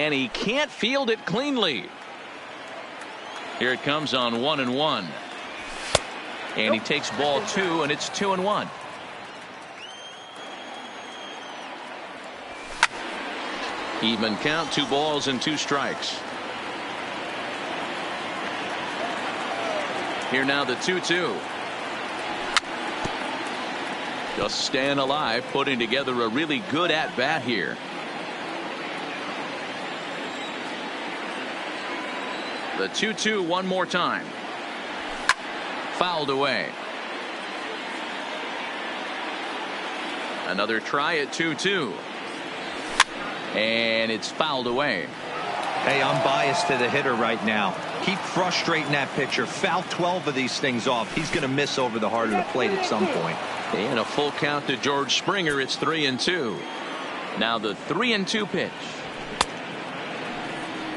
and he can't field it cleanly. Here it comes on 1-1. And he takes ball 2, and it's 2-1. Even count, 2 balls and 2 strikes. Here now the 2-2. Just staying alive, putting together a really good at bat here. The 2-2 one more time. Fouled away. Another try at 2-2. And it's fouled away. Hey, I'm biased to the hitter right now. Keep frustrating that pitcher. Foul 12 of these things off. He's going to miss over the heart of the plate at some point. And a full count to George Springer. It's 3-2. Now the 3-2 pitch.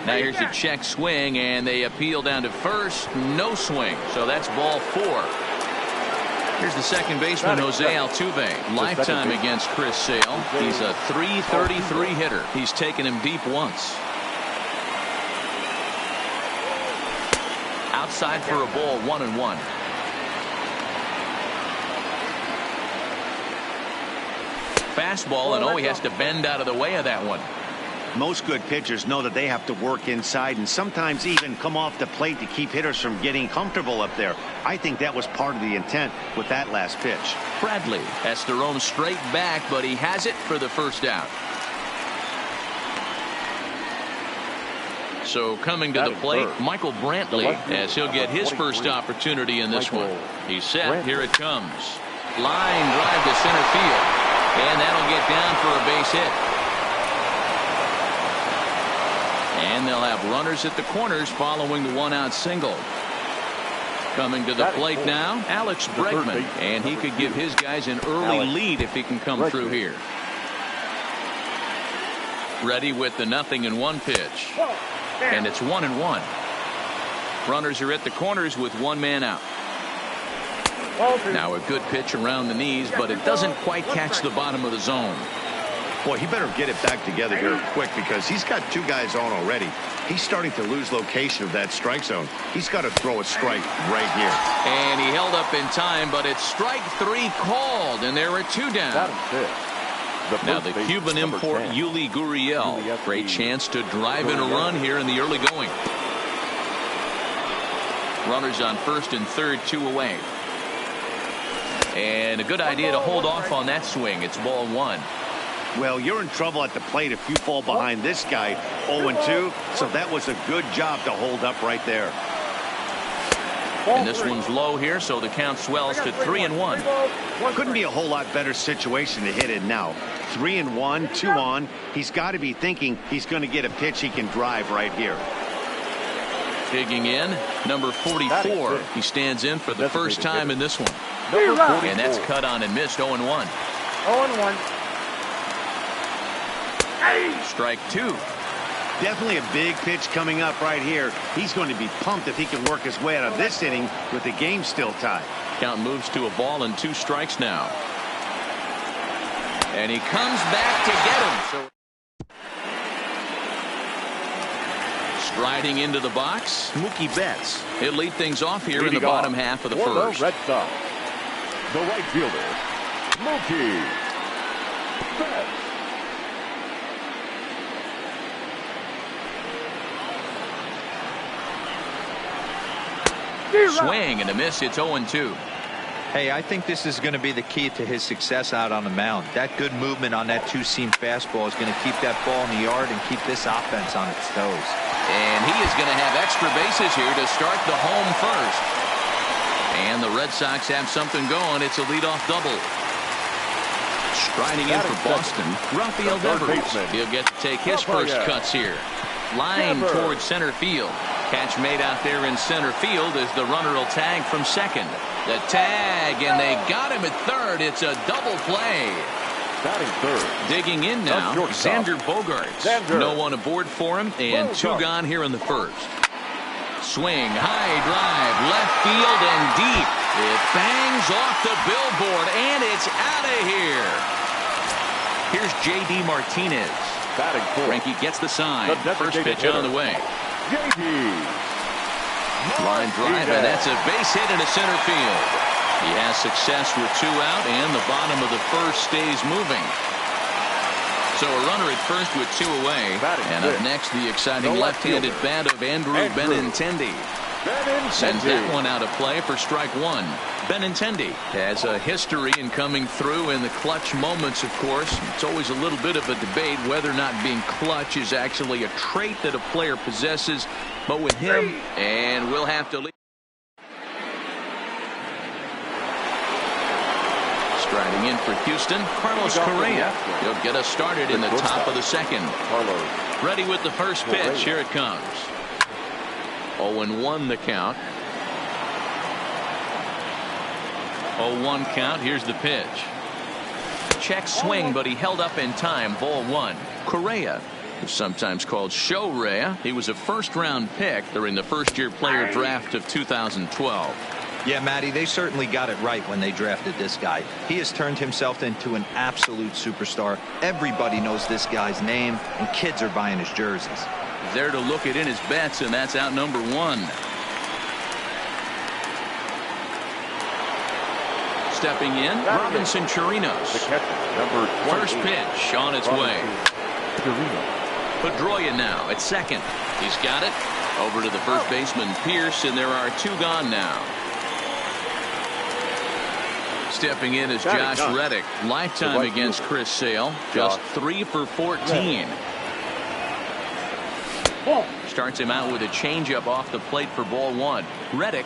Now here's a check swing, and they appeal down to first. No swing. So that's ball 4. Here's the second baseman, Jose Altuve. Lifetime against Chris Sale. He's a .333 hitter. He's taken him deep once. Outside for a ball, 1-1. Fastball, and he has to bend out of the way of that one. Most good pitchers know that they have to work inside and sometimes even come off the plate to keep hitters from getting comfortable up there. I think that was part of the intent with that last pitch. Bradley has to roam straight back, but he has it for the first out. So coming to the plate, Michael Brantley, as he'll get his first opportunity in this one. He's set. Here it comes. Line drive to center field. And that'll get down for a base hit. And they'll have runners at the corners following the one-out single. Coming to the plate now, Alex Bregman. And he could give his guys an early lead if he can come through here. Ready with the 0-1 pitch. And it's 1-1. Runners are at the corners with one man out. Now a good pitch around the knees, but it doesn't quite catch the bottom of the zone. Boy, he better get it back together here quick because he's got 2 guys on already. He's starting to lose location of that strike zone. He's got to throw a strike right here. And he held up in time, but it's strike 3 called, and there are 2 down. Now the Cuban import Yuli Gurriel. Great chance to drive in a run here in the early going. Runners on first and third, 2 away. And a good idea to hold off on that swing. It's ball 1. Well, you're in trouble at the plate if you fall behind this guy 0-2. So that was a good job to hold up right there. And this one's low here, so the count swells to 3-1. Couldn't be a whole lot better situation to hit it now. 3-1, 2 on. He's got to be thinking he's going to get a pitch he can drive right here. Digging in, number 44. He stands in for the first time in this one. And that's cut on and missed. 0-1. 0-1. Strike 2. Definitely a big pitch coming up right here. He's going to be pumped if he can work his way out of this inning with the game still tied. Count moves to a ball and 2 strikes now. And he comes back to get him. So striding into the box, Mookie Betts. He'll lead things off here in the bottom half of the first. The Red Sox, the right fielder, Mookie Betts. Swing and a miss. It's 0-2. Hey, I think this is going to be the key to his success out on the mound. That good movement on that 2-seam fastball is going to keep that ball in the yard and keep this offense on its toes. And he is going to have extra bases here to start the home first. And the Red Sox have something going. It's a leadoff double. Striding in for Boston, Rafael Devers. He'll get to take his first cuts here. Line towards center field. Catch made out there in center field as the runner will tag from second. The tag, and they got him at third. It's a double play. Digging in now, Xander Bogaerts. No one aboard for him, and 2 gone here in the first. Swing, high drive, left field and deep. It bangs off the billboard, and it's out of here. Here's J.D. Martinez. Greinke gets the sign. First pitch on the way. Line drive, and that's a base hit into center field. He has success with 2 out, and the bottom of the first stays moving. So a runner at first with 2 away. And up next, the exciting left-handed bat of Andrew Benintendi. Sends that one out of play for strike 1. Benintendi has a history in coming through in the clutch moments, of course. It's always a little bit of a debate whether or not being clutch is actually a trait that a player possesses. But with him, and we'll have to leave. Striding in for Houston, Carlos Correa. He'll get us started in the top of the second. Ready with the first pitch. Here it comes. 0-1 the count. 0-1 count. Here's the pitch. Check swing, but he held up in time. Ball 1. Correa, who's sometimes called Show-Rea. He was a first-round pick during the first-year player draft of 2012. Yeah, Matty, they certainly got it right when they drafted this guy. He has turned himself into an absolute superstar. Everybody knows this guy's name, and kids are buying his jerseys. There to look it in his bets, and that's out number 1. Stepping in, Robinson Chirinos. First pitch on its way. Pedroia now at second. He's got it. Over to the first baseman, Pierce, and there are 2 gone now. Stepping in is Josh Reddick. Lifetime against Chris Sale. Just 3 for 14. Starts him out with a changeup off the plate for ball 1. Reddick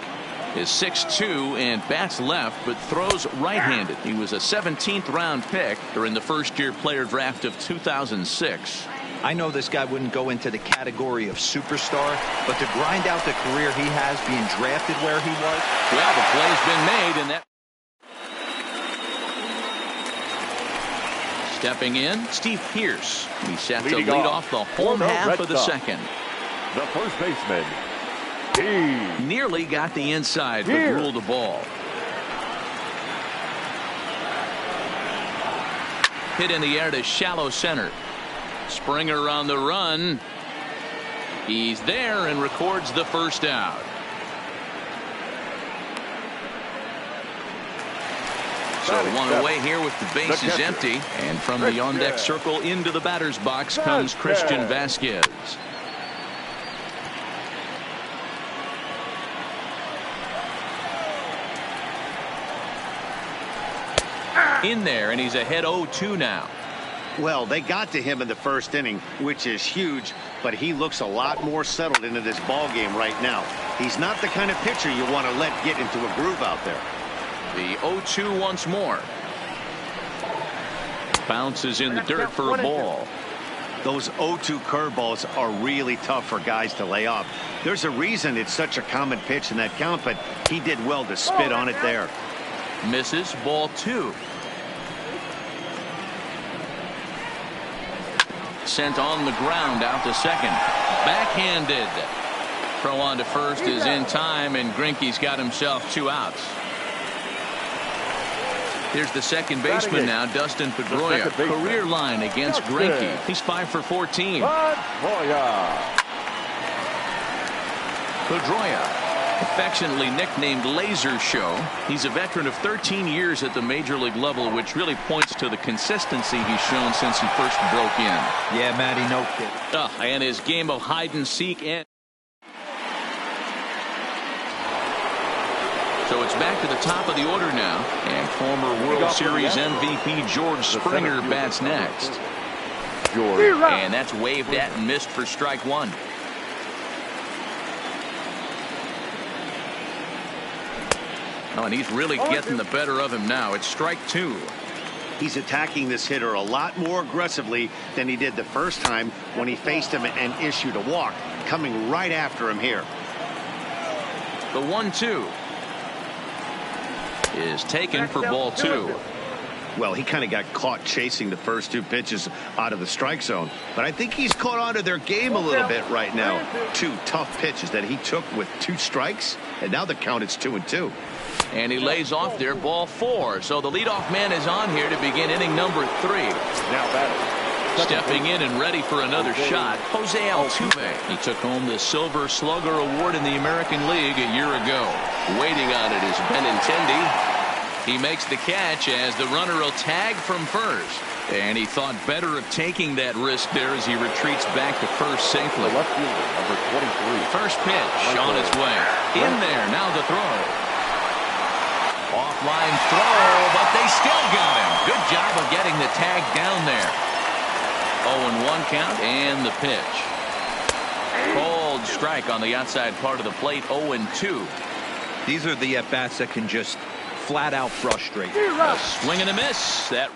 is 6'2" and bats left, but throws right-handed. He was a 17th round pick during the first-year player draft of 2006. I know this guy wouldn't go into the category of superstar, but to grind out the career he has being drafted where he was. Well, the play's been made, and that. Stepping in, Steve Pierce. He set to lead off the home half of the second. The first baseman, nearly got the inside, but ruled the ball. Hit in the air to shallow center. Springer on the run. He's there and records the first out. So 1 away here with the bases empty, and from the on-deck circle into the batter's box comes Christian Vasquez. In there, and he's ahead 0-2 now. Well, they got to him in the first inning, which is huge, but he looks a lot more settled into this ball game right now. He's not the kind of pitcher you want to let get into a groove out there. The 0-2 once more. Bounces in the dirt for a ball. Those 0-2 curveballs are really tough for guys to lay off. There's a reason it's such a common pitch in that count, but he did well to spit on it there. Misses, ball 2. Sent on the ground out to second. Backhanded. Throw on to first is in time, and Greinke's got himself 2 outs. Here's the second baseman now, Dustin Pedroia. Career line against Greinke. He's 5 for 14. Pedroia, affectionately nicknamed Laser Show. He's a veteran of 13 years at the major league level, which really points to the consistency he's shown since he first broke in. Yeah, Matty, no kid. And his game of hide and seek. So it's back to the top of the order now, and former World Series MVP George Springer bats next. And that's waved at and missed for strike 1. And he's really getting the better of him now. It's strike 2. He's attacking this hitter a lot more aggressively than he did the first time when he faced him and issued a walk. Coming right after him here. The 1-2 is taken for ball 2. Well, he kind of got caught chasing the first 2 pitches out of the strike zone, but I think he's caught on to their game a little bit right now. 2 tough pitches that he took with 2 strikes, and now the count is 2-2. And he lays off there, ball 4. So the leadoff man is on here to begin inning number 3. Now batting Stepping in and ready for another shot, Jose Altuve. He took home the Silver Slugger Award in the American League a year ago. Waiting on it is Benintendi. He makes the catch as the runner will tag from first. And he thought better of taking that risk there as he retreats back to first safely. Left fielder, number 23. First pitch on its way. In there, now the throw. Offline throw, but they still got him. Good job of getting the tag down there. 0-1 count and the pitch. Cold strike on the outside part of the plate. 0-2. These are the at-bats that can just flat out frustrate. A swing and a miss. That.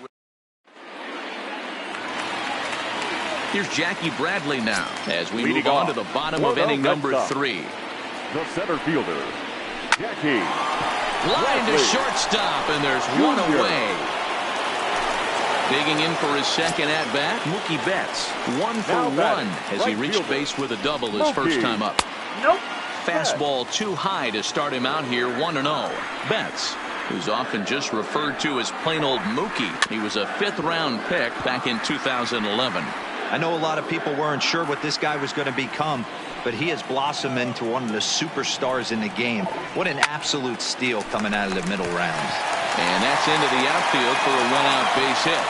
Here's Jackie Bradley now as we move on to the bottom of inning number 3. The center fielder, Jackie. Line to shortstop, and there's one away. Digging in for his second at-bat, Mookie Betts. 1 for 1 as he reached base with a double his first time up. Fastball too high to start him out here, 1-0. Betts, who's often just referred to as plain old Mookie. He was a 5th-round pick back in 2011. I know a lot of people weren't sure what this guy was going to become, but he has blossomed into one of the superstars in the game. What an absolute steal coming out of the middle rounds. And that's into the outfield for a one-out base hit.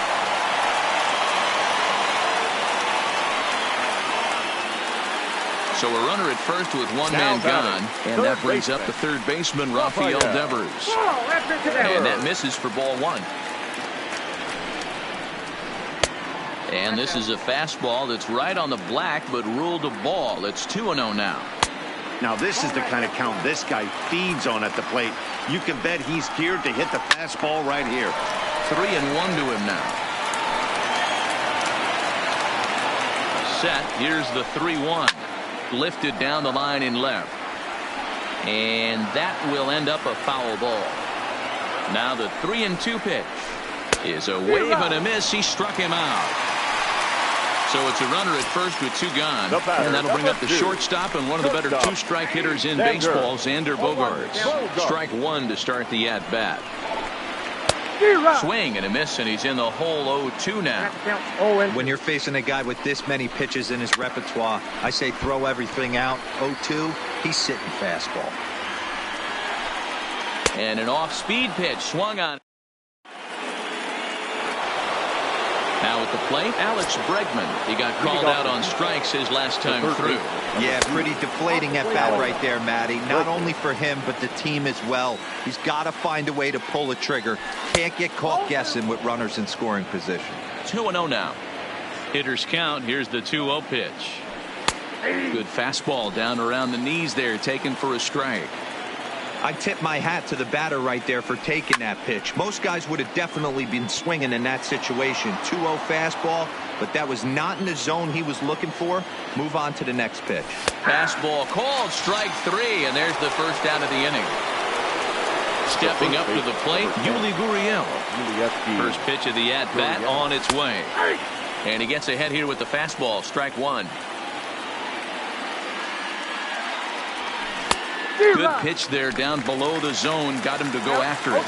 So a runner at first with one man gone, and that brings up the third baseman, Rafael Devers. And that misses for ball 1. And this is a fastball that's right on the black, but ruled a ball. It's 2-0 now. Now this is the kind of count this guy feeds on at the plate. You can bet he's geared to hit the fastball right here. 3-1 to him now. Set. Here's the 3-1. Lifted down the line in left. And that will end up a foul ball. Now the 3-2 pitch is a wave and a miss. He struck him out. So it's a runner at first with 2 gone. And that'll bring up the shortstop and one of the better 2-strike hitters in baseball, Xander Bogaerts. Strike 1 to start the at-bat. Swing and a miss, and he's in the hole. 0-2 now. When you're facing a guy with this many pitches in his repertoire, I say throw everything out. 0-2, he's sitting fastball. And an off-speed pitch swung on. Now at the plate, Alex Bregman. He got called out on strikes his last time through. Yeah, pretty deflating at bat right there, Matty. Not only for him, but the team as well. He's got to find a way to pull a trigger. Can't get caught guessing with runners in scoring position. 2-0 now. Hitters count. Here's the 2-0 pitch. Good fastball down around the knees there, taken for a strike. I tip my hat to the batter right there for taking that pitch. Most guys would have definitely been swinging in that situation. 2-0 fastball, but that was not in the zone he was looking for. Move on to the next pitch. Fastball called, strike 3, and there's the first out of the inning. Stepping up to the plate, Yuli Gurriel. First pitch of the at-bat on its way. And he gets ahead here with the fastball, strike 1. Good pitch there down below the zone. Got him to go after it.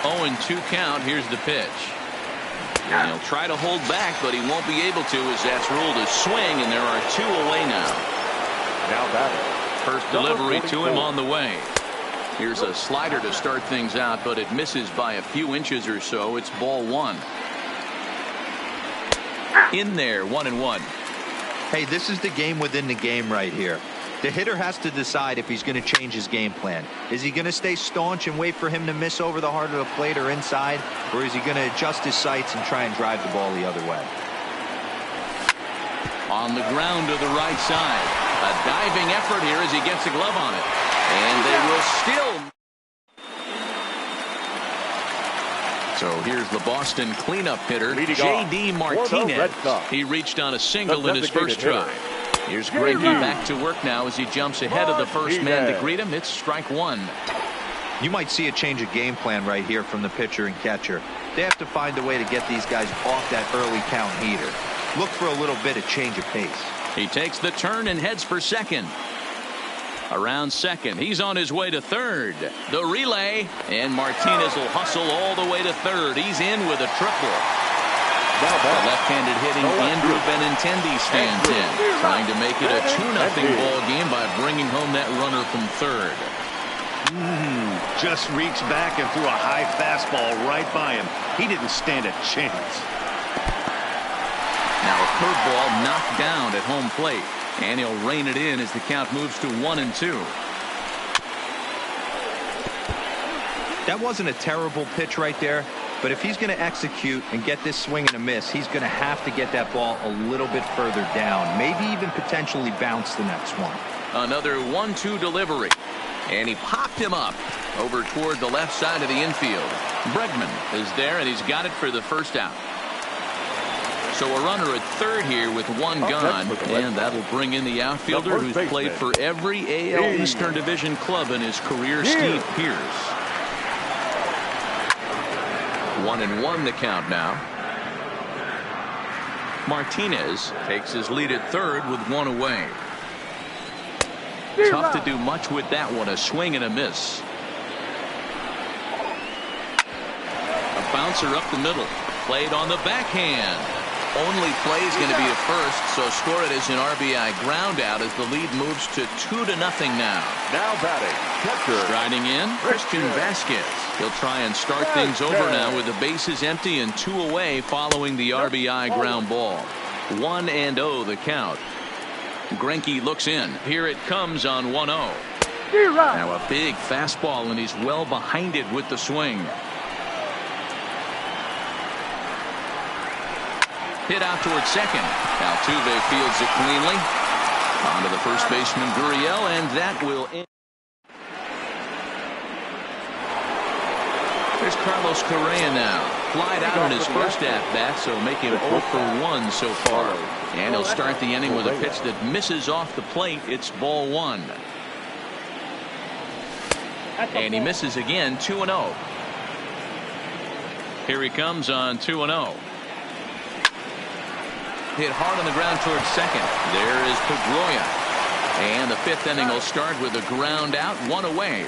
0-2 count. Here's the pitch. And he'll try to hold back, but he won't be able to as that's ruled a swing, and there are 2 away now. Now batting. First delivery to him on the way. Here's a slider to start things out, but it misses by a few inches or so. It's ball 1. In there, 1-1. Hey, this is the game within the game right here. The hitter has to decide if he's going to change his game plan. Is he going to stay staunch and wait for him to miss over the heart of the plate or inside, or is he going to adjust his sights and try and drive the ball the other way? On the ground to the right side. A diving effort here as he gets a glove on it. And they will still. So here's the Boston cleanup hitter, J.D. Martinez. He reached on a single in his first try. Here's Greinke back to work now as he jumps ahead of the first man to greet him. It's strike 1. You might see a change of game plan right here from the pitcher and catcher. They have to find a way to get these guys off that early count heater. Look for a little bit of change of pace. He takes the turn and heads for second. Around second, he's on his way to third. The relay, and Martinez will hustle all the way to third. He's in with a triple. The left-handed hitting Andrew Benintendi stands in, trying to make it a 2-0 ball game by bringing home that runner from third. Just reached back and threw a high fastball right by him. He didn't stand a chance. Now a curveball knocked down at home plate, and he'll rein it in as the count moves to 1-2. That wasn't a terrible pitch right there, but if he's going to execute and get this swing and a miss, he's going to have to get that ball a little bit further down, maybe even potentially bounce the next one. Another 1-2 delivery, and he popped him up over toward the left side of the infield. Bregman is there, and he's got it for the first out. So a runner at third here with one gone, and that'll bring in the outfielder who's played for every AL Eastern Division club in his career, Steve Pearce. 1-1 the count now. Martinez takes his lead at third with one away. Tough to do much with that one. A swing and a miss. A bouncer up the middle. Played on the backhand. Only play is going to be a first, so score it as an RBI ground out as the lead moves to 2-0 now. Now batting, catcher. Striding in, Christian Vasquez. He'll try and start things over now with the bases empty and 2 away following the RBI ground ball. 1-0 the count. Greinke looks in. Here it comes on 1-0. Now a big fastball, and he's well behind it with the swing. Hit out towards second. Altuve fields it cleanly. On to the first baseman, Gurriel, and that will end. There's Carlos Correa now. Flied out in his first at-bat, so make him 0 for 1 so far. And he'll start the inning with a pitch that misses off the plate. It's ball 1. And he misses again, 2-0. Here he comes on 2-0. Hit hard on the ground towards second. There is Pedroia. And the fifth inning will start with a ground out, 1 away.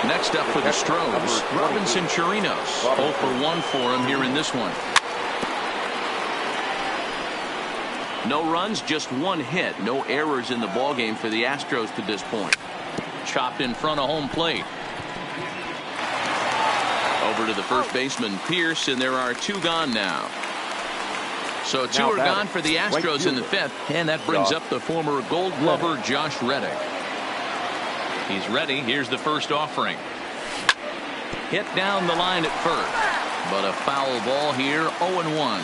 Next up for the Stros, Robinson Chirinos. 0 for 1 for him here in this one. No runs, just 1 hit. No errors in the ballgame for the Astros to this point. Chopped in front of home plate. Over to the first baseman, Pierce, and there are 2 gone now. So 2 are gone for the Astros in the 5th, and that brings up the former Gold Glover Josh Reddick. He's ready. Here's the first offering. Hit down the line at first, but a foul ball here, 0-1.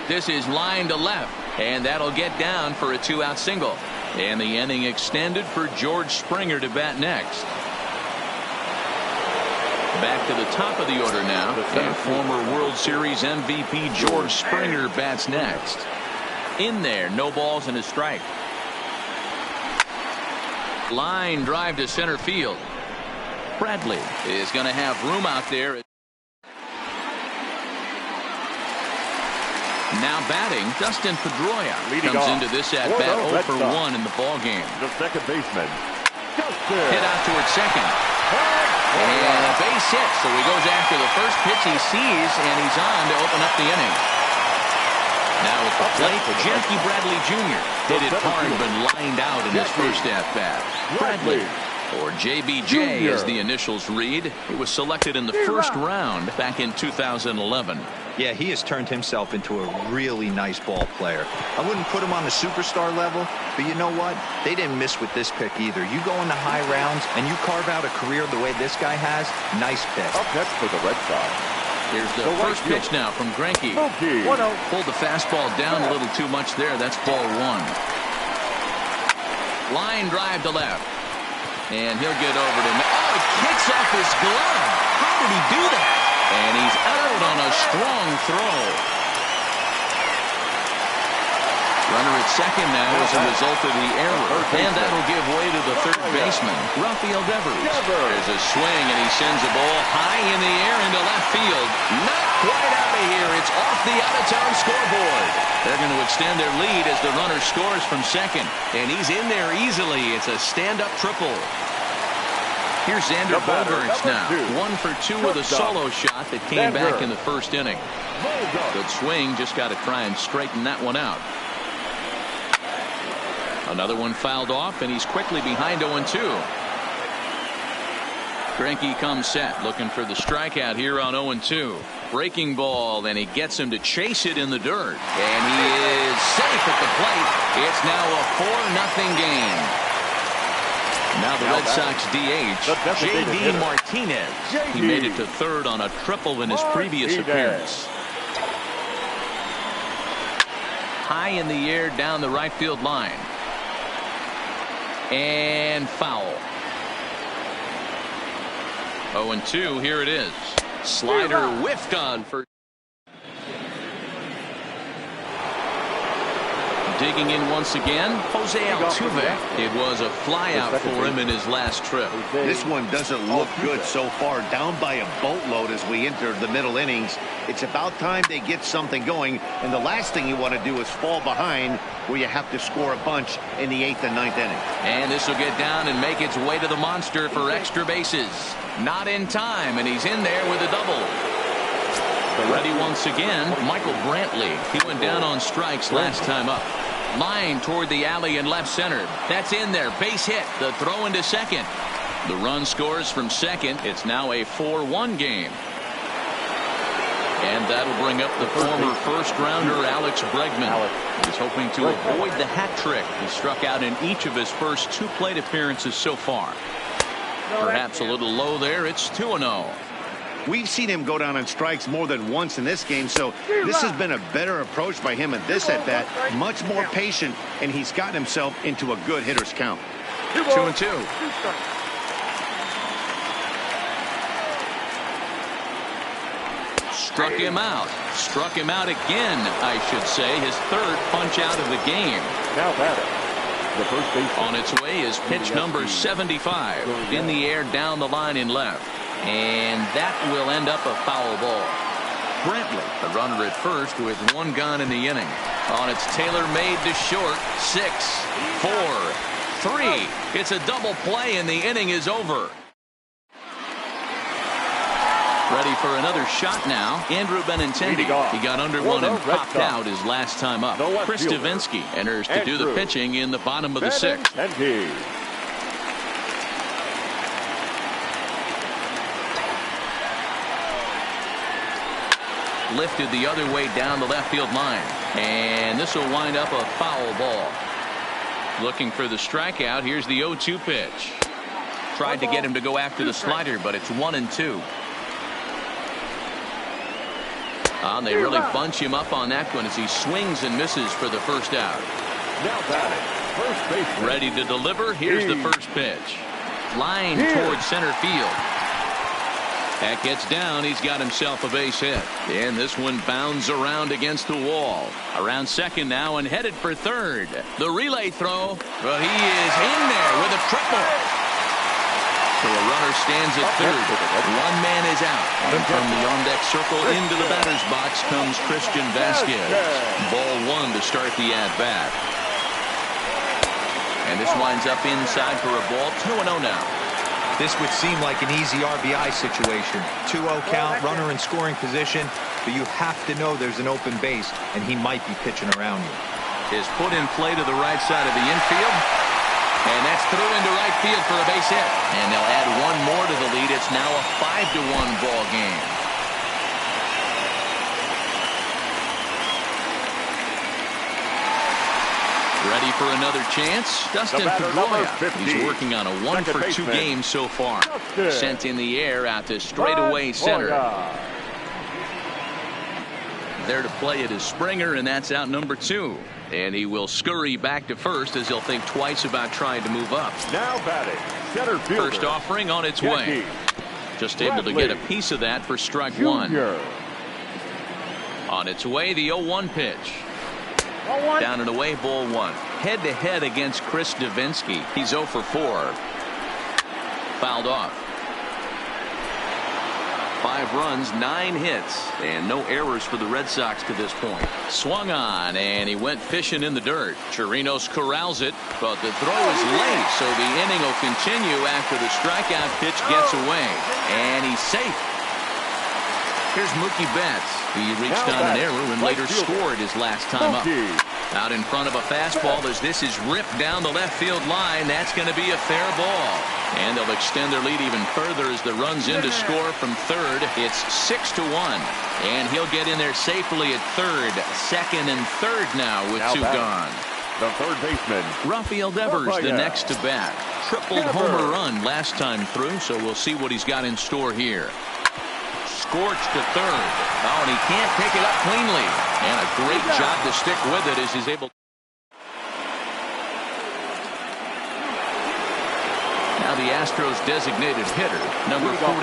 This is line to left, and that'll get down for a 2-out single. And the inning extended for George Springer to bat next. Back to the top of the order now, and former World Series MVP George Springer bats next. In there, no balls and a strike. Line drive to center field. Bradley is going to have room out there. Now batting, Dustin Pedroia comes into this at bat 0 for 1 in the ball game. The second baseman, hit out towards second. And a base hit, so he goes after the first pitch he sees, and he's on to open up the inning. Now at the plate, Jackie Bradley Jr. hit it hard but lined out in his first at-bat. Bradley, or JBJ as the initials read, he was selected in the first round back in 2011. Yeah, he has turned himself into a really nice ball player. I wouldn't put him on the superstar level, but you know what? They didn't miss with this pick either. You go into high rounds and you carve out a career the way this guy has, nice pick. Up next for the Red Sox. Here's the first pitch now from Greinke. Pulled the fastball down a little too much there. That's ball 1. Line drive to left. And he'll get over to... Oh, he kicks off his glove. How did he do that? And he's out on a strong throw. Runner at second now as a result of the error. And that'll give way to the third baseman, Rafael Devers. There's a swing, and he sends a ball high in the air into left field. Not quite out of here. It's off the out-of-town scoreboard. They're going to extend their lead as the runner scores from second. And he's in there easily. It's a stand-up triple. Here's Xander Bogaerts now. 1 for 2 with a solo shot that came back in the first inning. Good swing, just got to try and straighten that one out. Another one fouled off, and he's quickly behind 0-2. Greinke comes set, looking for the strikeout here on 0-2. Breaking ball, and he gets him to chase it in the dirt. And he is safe at the plate. It's now a 4-0 game. Now the Red Sox DH, J.D. Martinez. He made it to third on a triple in his previous appearance. High in the air down the right field line. And foul. 0-2, here it is. Slider whiffed on for. Digging in once again, Jose Altuve. It was a flyout for him in his last trip. This one doesn't look good so far. Down by a boatload as we enter the middle innings. It's about time they get something going, and the last thing you want to do is fall behind where you have to score a bunch in the 8th and 9th inning. And this will get down and make its way to the monster for extra bases. Not in time, and he's in there with a double. Ready once again, Michael Brantley. He went down on strikes last time up. Line toward the alley in left center. That's in there. Base hit. The throw into second. The run scores from second. It's now a 4-1 game. And that'll bring up the former first-rounder Alex Bregman. He's hoping to avoid the hat trick. He struck out in each of his first 2 plate appearances so far. Perhaps a little low there. It's 2-0. We've seen him go down on strikes more than once in this game, so this has been a better approach by him at this at-bat. Much more patient, and he's gotten himself into a good hitter's count. 2-2. Struck him out. Struck him out again, I should say. His 3rd punch out of the game. Now batting, the first baseman. On its way is pitch number 75. In the air down the line in left. And that will end up a foul ball. Brantley, the runner at first with 1 gone in the inning. On its tailor-made to short. 6, 4, 3. It's a double play and the inning is over. Ready for another shot now. Andrew Benintendi. He got under one and popped out his last time up. Chris Davinsky enters to do the pitching in the bottom of the 6th. Lifted the other way down the left field line. And this will wind up a foul ball. Looking for the strikeout. Here's the 0-2 pitch. Tried to get him to go after the slider, but it's 1-2. And they really bunch him up on that one as he swings and misses for the first out. Now batting, first base. Ready to deliver. Here's the first pitch. Line towards center field. That gets down. He's got himself a base hit. And this one bounds around against the wall. Around second now and headed for third. The relay throw. But he is in there with a triple. So a runner stands at third. 1 man is out. And from the on-deck circle into the batter's box comes Christian Vasquez. Ball 1 to start the at-bat. And this winds up inside for a ball. 2-0 now. This would seem like an easy RBI situation. 2-0 count, runner in scoring position, but you have to know there's an open base, and he might be pitching around you. Is put in play to the right side of the infield. And that's through into right field for a base hit. And they'll add 1 more to the lead. It's now a 5-1 ball game. Ready for another chance? Dustin Pedroia. He's working on a 1 for 2 game so far. Sent in the air out to straightaway center. There to play it is Springer, and that's out number 2. And he will scurry back to first as he'll think twice about trying to move up. Now batting, center fielder. First offering on its way. Just able to get a piece of that for strike 1. On its way, the 0-1 pitch. Down and away, ball 1. Head-to-head against Chris Davinsky. He's 0 for 4. Fouled off. 5 runs, 9 hits, and no errors for the Red Sox to this point. Swung on, and he went fishing in the dirt. Chirinos corrals it, but the throw is late, so the inning will continue after the strikeout pitch gets away. And he's safe. Here's Mookie Betts. He reached on an error and later scored his last time up. Out in front of a fastball as this is ripped down the left field line. That's going to be a fair ball. And they'll extend their lead even further as the run's in to score from third. It's 6-1. And he'll get in there safely at third, second, and third now with 2 gone. The third baseman, Rafael Devers, the next to bat. Tripled homer run last time through, so we'll see what he's got in store here. Scorched to third. Oh, and he can't pick it up cleanly. And a great job to stick with it as he's able. Now the Astros designated hitter, number 44.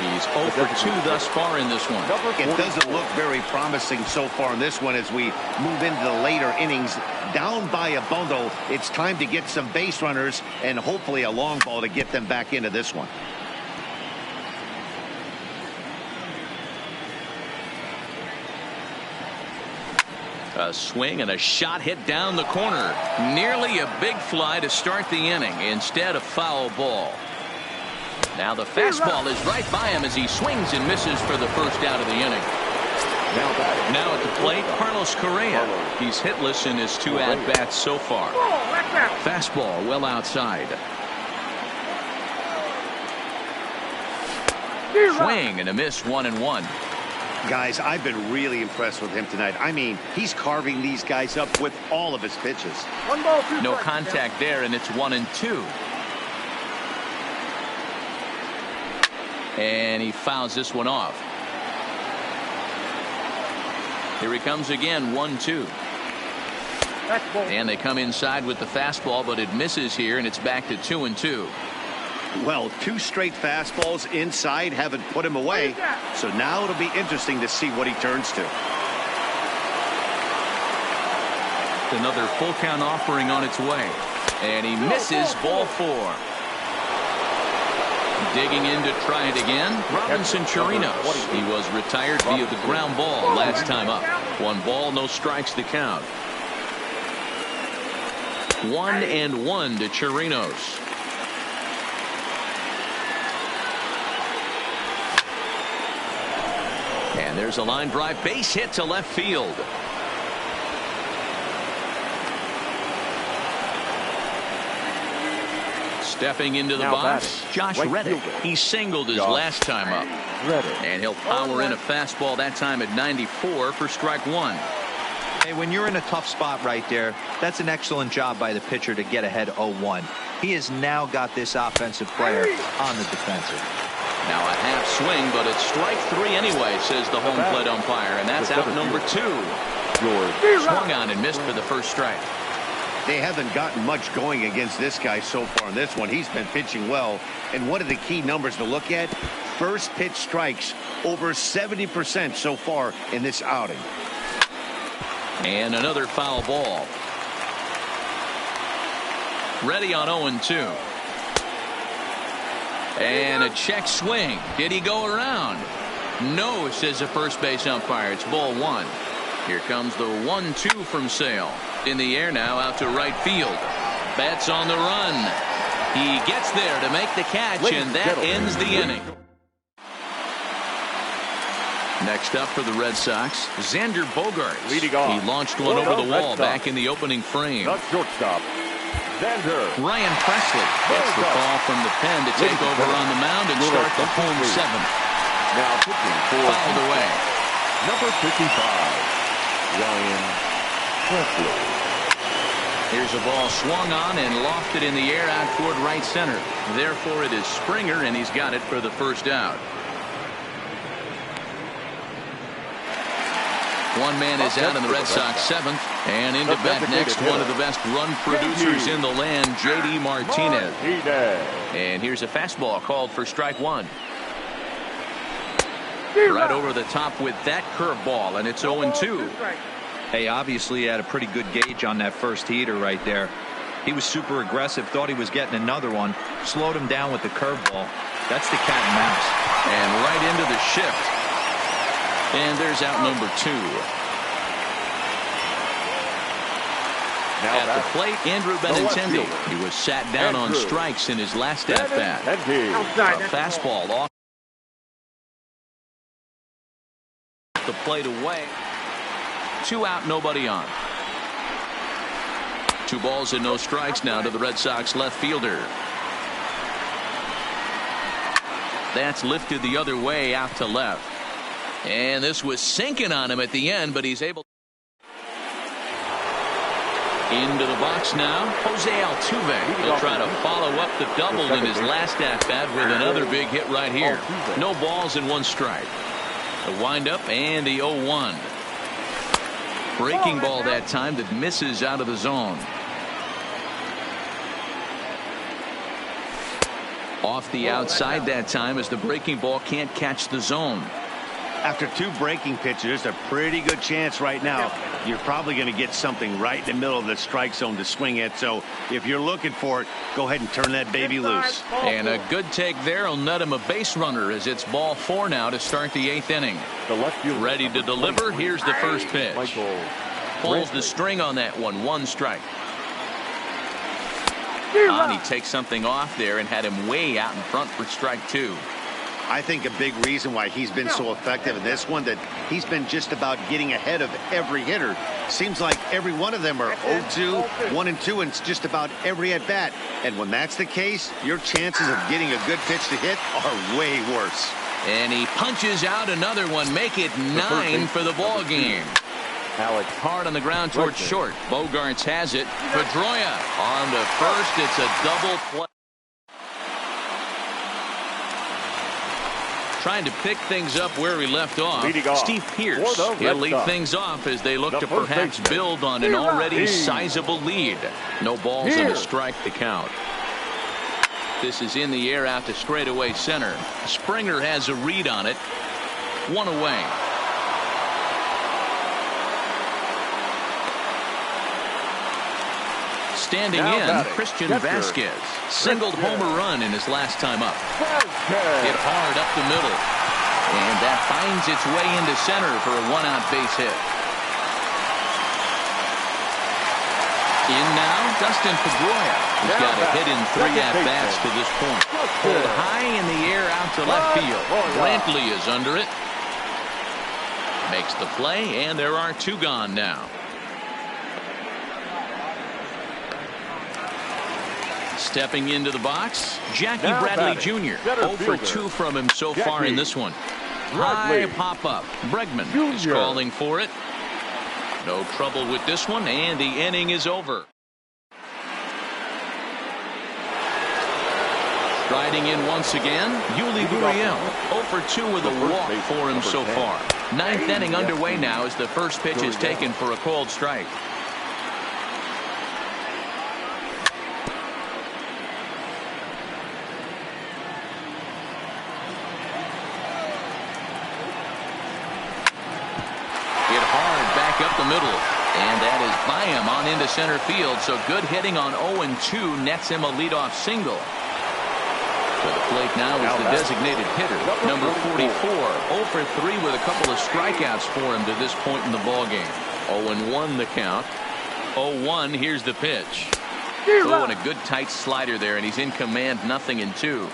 He's 0 for 2 thus far in this one. It doesn't look very promising so far in this one as we move into the later innings. Down by a bundle, it's time to get some base runners and hopefully a long ball to get them back into this one. A swing and a shot hit down the corner. Nearly a big fly to start the inning. Instead, a foul ball. Now the fastball is right by him as he swings and misses for the first out of the inning. Now at the plate, Carlos Correa. He's hitless in his 2 at-bats so far. Fastball well outside. Swing and a miss, 1-1. Guys, I've been really impressed with him tonight. I mean, he's carving these guys up with all of his pitches. No contact there, and it's 1-2. And he fouls this one off. Here he comes again, 1-2. And they come inside with the fastball, but it misses here, and it's back to 2-2. Well, 2 straight fastballs inside haven't put him away. So now it'll be interesting to see what he turns to. Another full count offering on its way. And he misses, ball 4. Digging in to try it again, Robinson Chirinos. He was retired via the ground ball last time up. 1 ball, no strikes to count. 1-1 to Chirinos. And there's a line drive base hit to left field. Stepping into the box, Josh Reddick. He singled his last time up. And he'll power in a fastball that time at 94 for strike 1. Hey, when you're in a tough spot right there, that's an excellent job by the pitcher to get ahead 0-1. He has now got this offensive player on the defensive. Now a half swing, but it's strike 3 anyway, says the home plate umpire, and that's out number 2. Swung on and missed for the first strike. They haven't gotten much going against this guy so far in this one. He's been pitching well. And one of the key numbers to look at, first pitch strikes, over 70% so far in this outing. And another foul ball. Ready on 0-2. And a check swing. Did he go around? No, says the first base umpire. It's ball 1. Here comes the 1-2 from Sale. In the air now, out to right field. Betts on the run. He gets there to make the catch, and that ends the inning. Next up for the Red Sox, Xander Bogaerts. Leading off. He launched one over the wall back in the opening frame. The shortstop, Xander. Ryan Presley gets the call from the pen to take over on the mound and start the home 7th. Now pitching for fouled away. number 55, Ryan Presley. Here's a ball swung on and lofted in the air out toward right center. Therefore, it is Springer, and he's got it for the first out. One man is out in the Red Sox 7th, and into bat next, one of the best run producers in the land, J.D. Martinez. And here's a fastball called for strike 1. Right over the top with that curveball, and it's 0-2. Hey, obviously he had a pretty good gauge on that first heater right there. He was super aggressive, thought he was getting another one, slowed him down with the curveball. That's the cat and mouse. And right into the shift. And there's out number 2. Now at the plate, Andrew Benintendi. He was sat down on strikes in his last at-bat. A fastball off the plate away. 2 out, nobody on. 2 balls and no strikes now to the Red Sox left fielder. That's lifted the other way out to left. And this was sinking on him at the end, but he's able. Into the box now, Jose Altuve. He'll try to follow up the double in his last at-bat with another big hit right here. No balls and 1 strike. The windup and the 0-1. Breaking ball that time that misses out of the zone. Off the outside that time as the breaking ball can't catch the zone. After 2 breaking pitches, there's a pretty good chance right now you're probably going to get something right in the middle of the strike zone to swing at. So if you're looking for it, go ahead and turn that baby loose. And a good take there will net him a base runner as it's ball 4 now to start the 8th inning. Ready to deliver. Here's the first pitch. Pulls the string on that one. 1 strike. And he takes something off there and had him way out in front for strike 2. I think a big reason why he's been so effective in this one, that he's been just about getting ahead of every hitter. Seems like every one of them are 0-2, 1-2, and it's just about every at bat. And when that's the case, your chances of getting a good pitch to hit are way worse. And he punches out another one, make it 9 for the ball game. Alex hard on the ground towards short. Bogarts has it. Pedroia on to first. It's a double play. Trying to pick things up where we left off. Steve Pearce. He'll lead things off as they look to perhaps build on an already sizable lead. No balls and a strike to count. This is in the air out to straightaway center. Springer has a read on it. 1 away. Standing in, Christian Vasquez. Singled homer run in his last time up. Hit hard up the middle. And that finds its way into center for a 1-out base hit. In now, Dustin Pedroia. He's got a hit in 3 at-bats to this point. Pulled high in the air out to left field. Brantley is under it. Makes the play, and there are 2 gone now. Stepping into the box, Jackie Bradley Jr. 0 for 2 from him so far in this one. High pop-up. Bregman is calling for it. No trouble with this one, and the inning is over. Striding in once again, Yuli Gurriel. 0 for 2 with a walk for him so far. 9th inning underway now as the first pitch is taken for a called strike. Up the middle, and that is by him on into center field. So good hitting on 0-2 nets him a leadoff single. To the plate now is the designated hitter, number 44. 0 for 3 with a couple of strikeouts for him to this point in the ball game. 0-1 the count. 0-1. Here's the pitch. Throwing a good tight slider there, and he's in command. 0-2.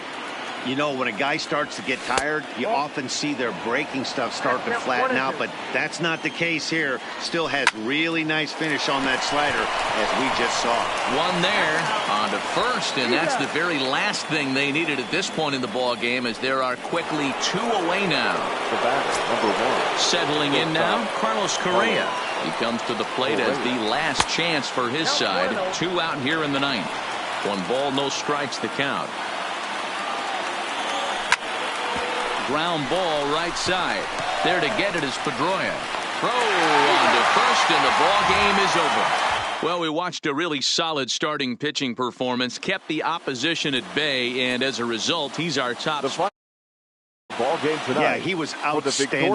You know, when a guy starts to get tired, you often see their breaking stuff start to flatten out, but that's not the case here. Still has really nice finish on that slider, as we just saw. 1 there on to first, and that's the very last thing they needed at this point in the ball game, as there are quickly 2 away now. The batter, number 1. Settling in now, Carlos Correa. He comes to the plate as the last chance for his side. 2 out here in the 9th. 1 ball, no strikes to count. Ground ball right side. There to get it is Pedroia. Throw on to first, and the ball game is over. Well, we watched a really solid starting pitching performance, kept the opposition at bay, and as a result, he's our top. Ball game tonight. Yeah, he was outstanding.